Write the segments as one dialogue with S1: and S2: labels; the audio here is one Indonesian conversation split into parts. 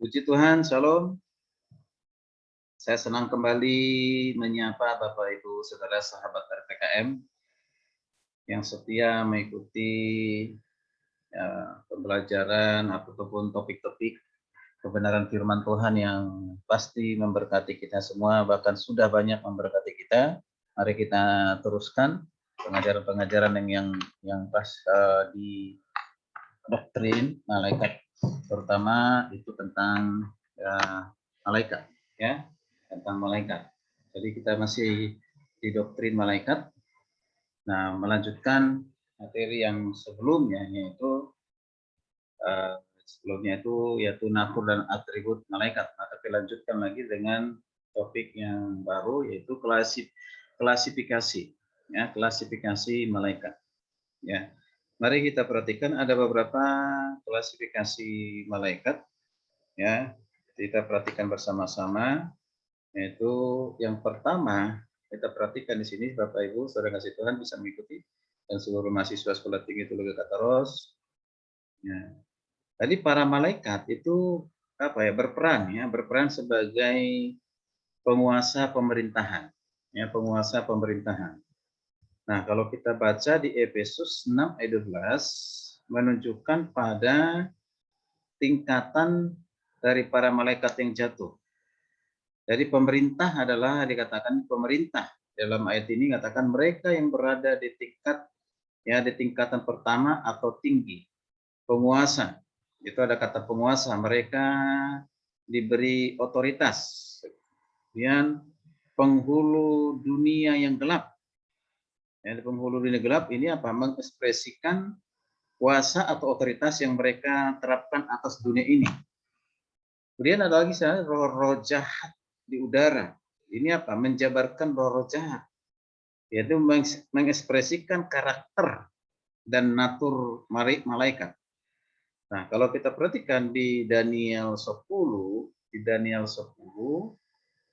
S1: Puji Tuhan, Shalom. Saya senang kembali menyapa Bapak Ibu Saudara sahabat RPKM yang setia mengikuti pembelajaran ataupun topik-topik kebenaran firman Tuhan yang pasti memberkati kita semua, bahkan sudah banyak memberkati kita. Mari kita teruskan pengajaran-pengajaran yang pas di doktrin malaikat, terutama itu tentang malaikat, ya, tentang malaikat. Jadi kita masih di doktrin malaikat. Nah, melanjutkan materi yang sebelumnya, yaitu natur dan atribut malaikat. Nah, tapi lanjutkan lagi dengan topik yang baru, yaitu klasifikasi, ya, klasifikasi malaikat. Ya, mari kita perhatikan ada beberapa klasifikasi malaikat. Ya, kita perhatikan bersama-sama. Yaitu yang pertama, kita perhatikan di sini, Bapak Ibu, Saudara kasih Tuhan bisa mengikuti, dan seluruh mahasiswa sekolah tinggi teologi Kataros. Ya. Tadi para malaikat itu berperan sebagai penguasa pemerintahan, ya, penguasa pemerintahan. Nah, kalau kita baca di Efesus 6 ayat 12 menunjukkan pada tingkatan dari para malaikat yang jatuh. Jadi pemerintah adalah dikatakan pemerintah. Dalam ayat ini katakan mereka yang berada di tingkatan pertama atau tinggi. Penguasa. Itu ada kata penguasa, mereka diberi otoritas. Kemudian penghulu dunia yang gelap. Ya, penghulu dunia gelap ini mengekspresikan kuasa atau otoritas yang mereka terapkan atas dunia ini. Kemudian ada lagi roh-roh jahat di udara. Ini menjabarkan roh-roh jahat, yaitu mengekspresikan karakter dan natur malaikat. Nah, kalau kita perhatikan di Daniel 10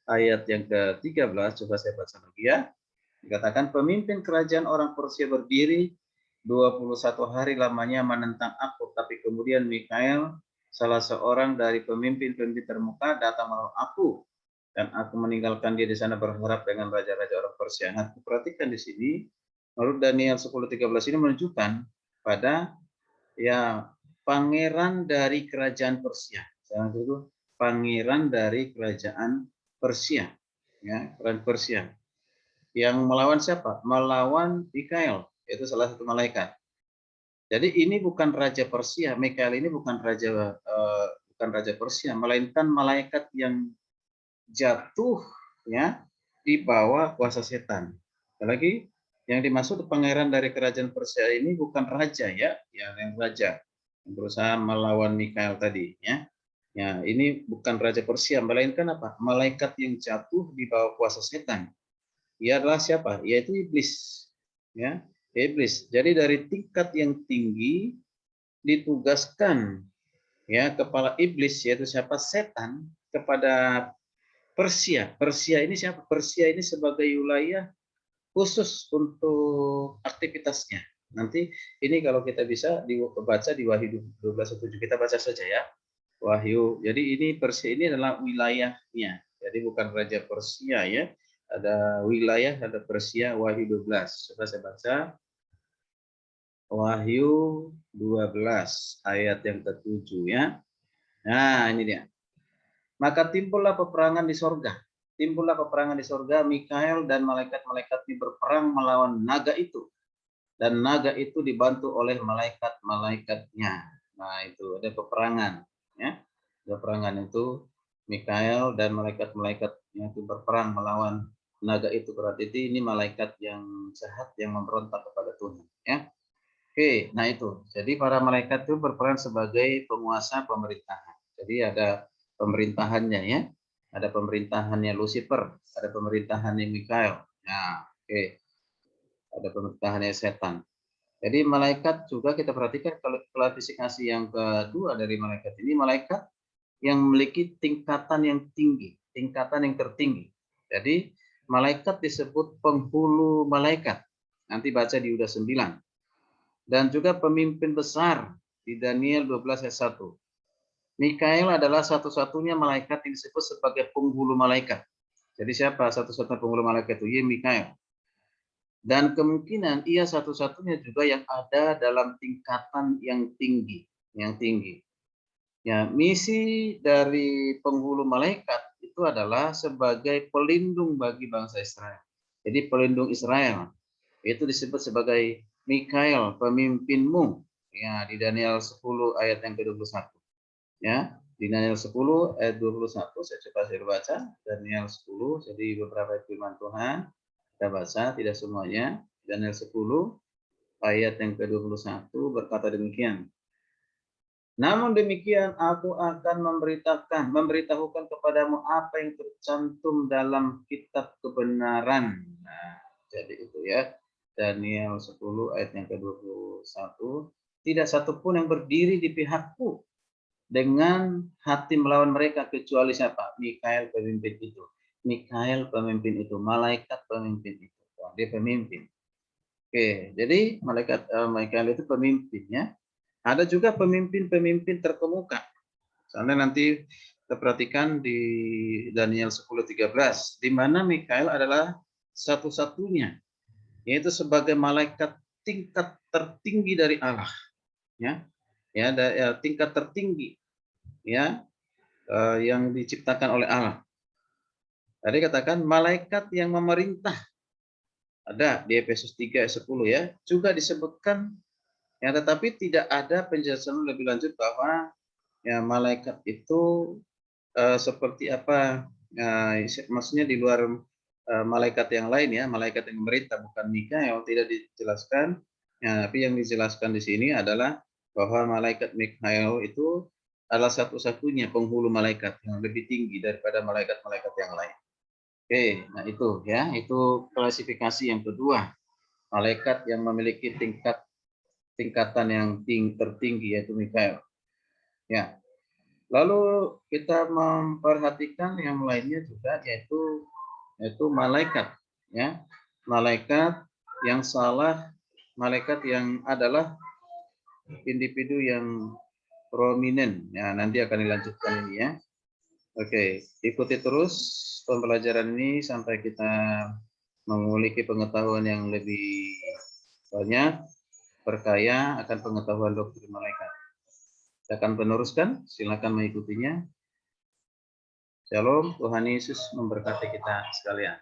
S1: ayat yang ke-13, coba saya baca lagi ya. Dikatakan pemimpin kerajaan orang Persia berdiri 21 hari lamanya menentang aku, tapi kemudian Mikael, salah seorang dari pemimpin-pemimpin termuka, datang menolong aku, dan aku meninggalkan dia di sana berharap dengan raja-raja orang Persia. Nah, perhatikan di sini, menurut Daniel 10:13 ini menunjukkan pada pangeran dari kerajaan Persia. Jangan itu pangeran dari kerajaan Persia, ya, kerajaan Persia. Yang melawan siapa? Melawan Mikael, itu salah satu malaikat. Jadi ini bukan raja Persia, Mikael ini bukan raja Persia, melainkan malaikat yang jatuh, ya, di bawah kuasa setan. Lagi yang dimaksud pangeran dari kerajaan Persia ini bukan raja, ya, yang raja yang berusaha melawan Mikael tadi, ya. Ya, ini bukan raja Persia, melainkan malaikat yang jatuh di bawah kuasa setan. Ia adalah siapa? Yaitu iblis, ya, iblis. Jadi dari tingkat yang tinggi ditugaskan, ya, kepala iblis, yaitu siapa? Setan, kepada Persia. Persia ini siapa? Persia ini sebagai wilayah khusus untuk aktivitasnya. Nanti ini kalau kita bisa dibaca di Wahyu 12:7, kita baca saja ya. Wahyu. Jadi ini Persia ini adalah wilayahnya. Jadi bukan raja Persia, ya. Ada wilayah, ada Persia. Wahyu 12. Coba saya baca. Wahyu 12 ayat yang ke-7, ya. Nah, ini dia. Maka timbullah peperangan di sorga. Timbullah peperangan di sorga, Mikael dan malaikat-malaikat ini berperang melawan naga itu. Dan naga itu dibantu oleh malaikat-malaikatnya. Nah, itu ada peperangan, ya. Peperangan itu Mikael dan malaikat-malaikatnya itu berperang melawan naga itu. Berarti ini malaikat yang jahat yang memberontak kepada Tuhan, ya. Oke, nah itu. Jadi para malaikat itu berperan sebagai penguasa pemerintahan. Jadi ada pemerintahannya, ya. Ada pemerintahannya Lucifer, ada pemerintahannya Mikael. Nah, oke. Ada pemerintahannya setan. Jadi malaikat juga kita perhatikan klasifikasi yang kedua dari malaikat ini, malaikat yang memiliki tingkatan yang tinggi, tingkatan yang tertinggi. Jadi malaikat disebut penghulu malaikat. Nanti baca di Yudas 9. Dan juga pemimpin besar di Daniel 12 ayat 1. Mikael adalah satu-satunya malaikat yang disebut sebagai penghulu malaikat. Jadi siapa satu-satunya penghulu malaikat itu? Ya, Mikael. Dan kemungkinan ia satu-satunya juga yang ada dalam tingkatan yang tinggi, Ya, misi dari penghulu malaikat itu adalah sebagai pelindung bagi bangsa Israel. Jadi pelindung Israel itu disebut sebagai Mikael, pemimpinmu. Ya, di Daniel 10 ayat yang ke-21. Ya, di Daniel 10 ayat 21 saya coba baca Daniel 10, jadi beberapa firman Tuhan kita baca, tidak semuanya. Daniel 10 ayat yang ke-21 berkata demikian. Namun demikian aku akan memberitahukan kepadamu apa yang tercantum dalam kitab kebenaran. Nah, jadi itu ya. Daniel 10 ayat yang ke-21. Tidak satupun yang berdiri di pihakku dengan hati melawan mereka kecuali siapa? Mikael pemimpin itu. Mikael pemimpin itu, malaikat pemimpin itu. Dia pemimpin. Oke, jadi malaikat Mikael itu pemimpinnya. Ada juga pemimpin-pemimpin terkemuka. Soalnya nanti kita perhatikan di Daniel 10:13, di mana Mikael adalah satu-satunya, yaitu sebagai malaikat tingkat tertinggi dari Allah, ya, tingkat tertinggi, ya, yang diciptakan oleh Allah. Tadi katakan malaikat yang memerintah, ada di Efesus 3 ayat 10 ya, juga disebutkan. Ya, tetapi tidak ada penjelasan lebih lanjut bahwa ya malaikat itu seperti apa, maksudnya di luar malaikat yang lain ya, malaikat yang memerintah bukan Mikael tidak dijelaskan. Ya, tapi yang dijelaskan di sini adalah bahwa malaikat Mikael itu adalah satu-satunya penghulu malaikat yang lebih tinggi daripada malaikat-malaikat yang lain. Oke, nah itu ya, itu klasifikasi yang kedua, malaikat yang memiliki tingkatan yang tertinggi yaitu Mikael. Ya. Lalu kita memperhatikan yang lainnya juga yaitu malaikat ya. Malaikat yang salah, malaikat yang adalah individu yang prominent. Ya, nanti akan dilanjutkan ini ya. Oke, ikuti terus pembelajaran ini sampai kita memiliki pengetahuan yang lebih banyak, berkaya akan pengetahuan doktrin malaikat. Saya akan meneruskan, silakan mengikutinya. Shalom, Tuhan Yesus memberkati kita sekalian.